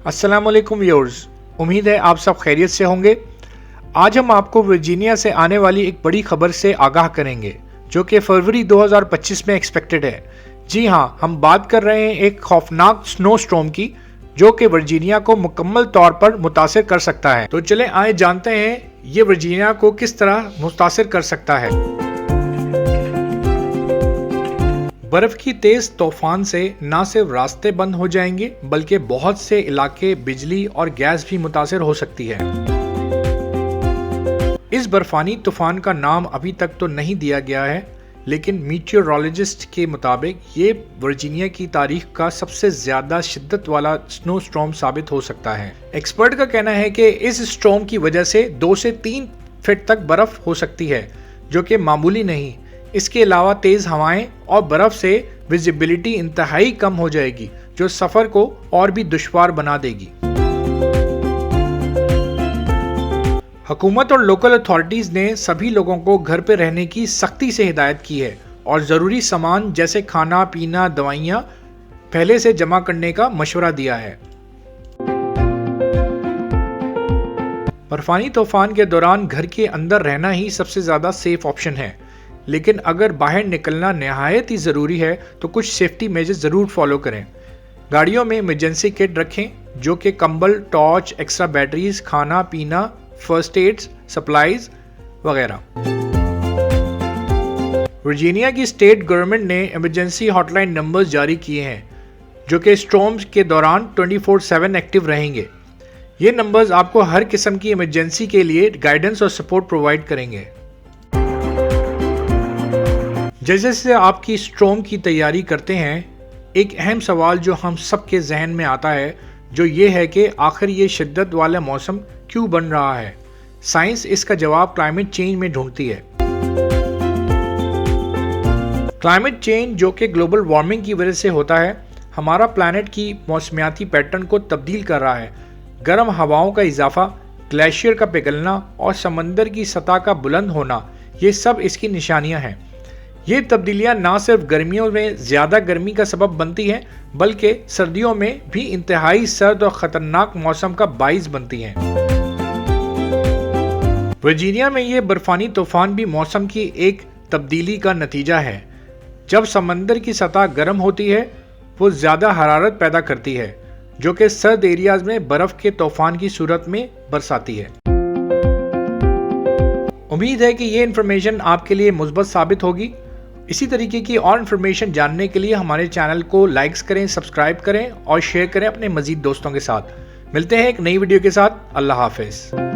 अस्सलाम वालेकुम व्यूअर्स, उम्मीद है आप सब खैरियत से होंगे। आज हम आपको वर्जीनिया से आने वाली एक बड़ी खबर से आगाह करेंगे जो कि फरवरी 2025 में एक्सपेक्टेड है। जी हाँ, हम बात कर रहे हैं एक खौफनाक स्नो स्टॉर्म की जो कि वर्जीनिया को मुकम्मल तौर पर मुतासिर कर सकता है। तो चलें आए जानते हैं ये वर्जीनिया को किस तरह मुतासिर कर सकता है। बर्फ की तेज तूफान से न सिर्फ रास्ते बंद हो जाएंगे बल्कि बहुत से इलाके बिजली और गैस भी मुतासिर हो सकती है। इस बर्फानी तूफान का नाम अभी तक तो नहीं दिया गया है, लेकिन मीटियोरोलॉजिस्ट के मुताबिक ये वर्जीनिया की तारीख का सबसे ज्यादा शिद्दत वाला स्नो स्टॉर्म साबित हो सकता है। एक्सपर्ट का कहना है कि इस स्टॉर्म की वजह से 2 से 3 फीट तक बर्फ हो सकती है, जो कि मामूली नहीं। इसके अलावा तेज हवाएं और बर्फ से विजिबिलिटी इंतहाई कम हो जाएगी, जो सफर को और भी दुश्वार बना देगी। हुकूमत और लोकल अथॉरिटीज ने सभी लोगों को घर पर रहने की सख्ती से हिदायत की है और जरूरी सामान जैसे खाना पीना, दवाइयां पहले से जमा करने का मशवरा दिया है। बर्फानी तूफान के दौरान घर के अंदर रहना ही सबसे ज्यादा सेफ ऑप्शन है, लेकिन अगर बाहर निकलना नहायत ही ज़रूरी है तो कुछ सेफ्टी मेजर्स ज़रूर फॉलो करें। गाड़ियों में इमरजेंसी किट रखें जो कि कंबल, टॉर्च, एक्स्ट्रा बैटरीज, खाना पीना, फर्स्ट एड्स, सप्लाईज वगैरह। वर्जीनिया की स्टेट गवर्नमेंट ने इमरजेंसी हॉटलाइन नंबर्स जारी किए हैं जो कि स्टॉर्म्स के दौरान 24/7 एक्टिव रहेंगे। ये नंबर्स आपको हर किस्म की इमरजेंसी के लिए गाइडेंस और सपोर्ट प्रोवाइड करेंगे। जैसे जैसे आपकी स्टॉर्म की तैयारी करते हैं, एक अहम सवाल जो हम सबके जहन में आता है जो ये है कि आखिर ये शिद्दत वाला मौसम क्यों बन रहा है। साइंस इसका जवाब क्लाइमेट चेंज में ढूंढती है। क्लाइमेट चेंज जो कि ग्लोबल वार्मिंग की वजह से होता है, हमारा प्लैनेट की मौसमियाती पैटर्न को तब्दील कर रहा है। गर्म हवाओं का इजाफा, ग्लेशियर का पिघलना और समंदर की सतह का बुलंद होना, ये सब इसकी निशानियां हैं। ये तब्दीलियां ना सिर्फ गर्मियों में ज़्यादा गर्मी का सबब बनती हैं बल्कि सर्दियों में भी इंतहाई सर्द और ख़तरनाक मौसम का बाइस बनती हैं। वर्जीनिया में ये बर्फानी तूफान भी मौसम की एक तब्दीली का नतीजा है। जब समंदर की सतह गर्म होती है वो ज़्यादा हरारत पैदा करती है जो कि सर्द एरियाज में बर्फ़ के तूफान की सूरत में बरसाती है। उम्मीद है कि ये इन्फॉर्मेशन आपके लिए मुस्बत साबित होगी। इसी तरीके की और इन्फॉर्मेशन जानने के लिए हमारे चैनल को लाइक्स करें, सब्सक्राइब करें और शेयर करें अपने मज़ीद दोस्तों के साथ। मिलते हैं एक नई वीडियो के साथ। अल्लाह हाफिज़।